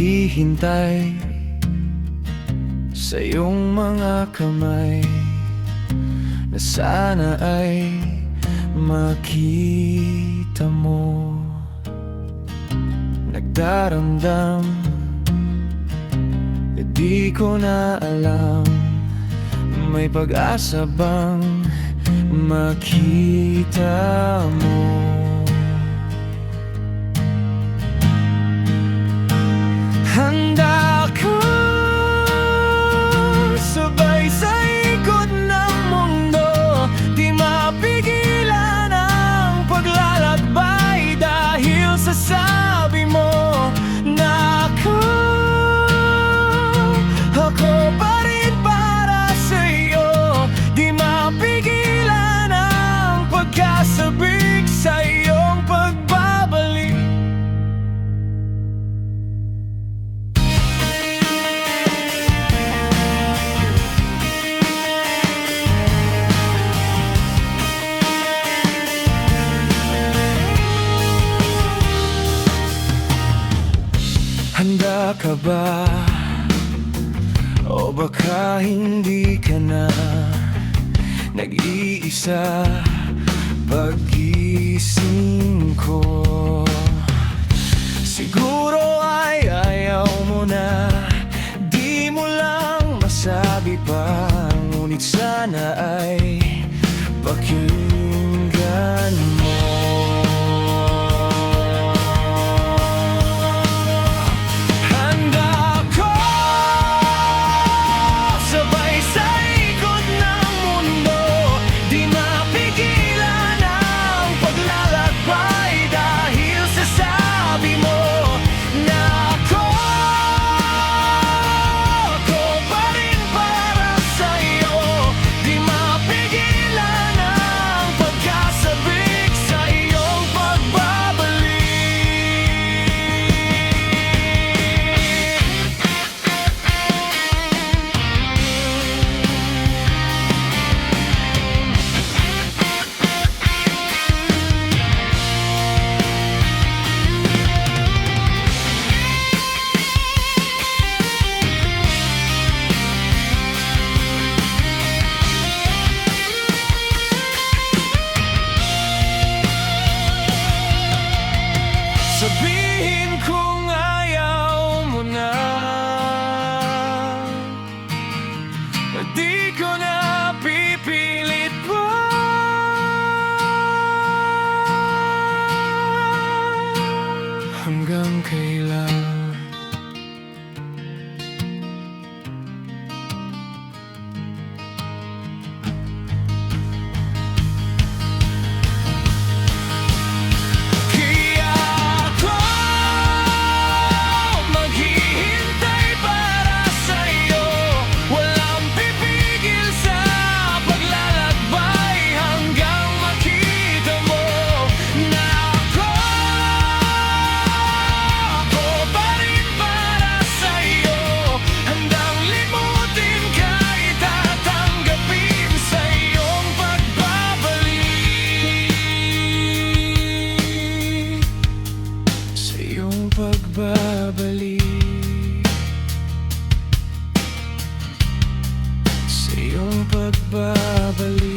naghihintay sa iyong mga kamay na sana ay makita mo. Nagdaramdam, di ko na alam, may pag-asa bang makita mo? Handa ka sabay sa ikot ng mundo, di mapigilan ang paglalakbay dahil sa sabi mo na ako pa rin para sa'yo. Di mapigilan ang pagkasabik sa iyong pagbabalik. Handa ka ba? O baka hindi ka na nag-iisa pag-gising ko? Siguro ay ayaw mo na, di mo lang masabi pa, ngunit sana ay pakinggan mo. Sabihin kung ayaw mo na, di ko na pipilit pa. Hanggang kailan? Pagbabalik sa iyong pagbabalik.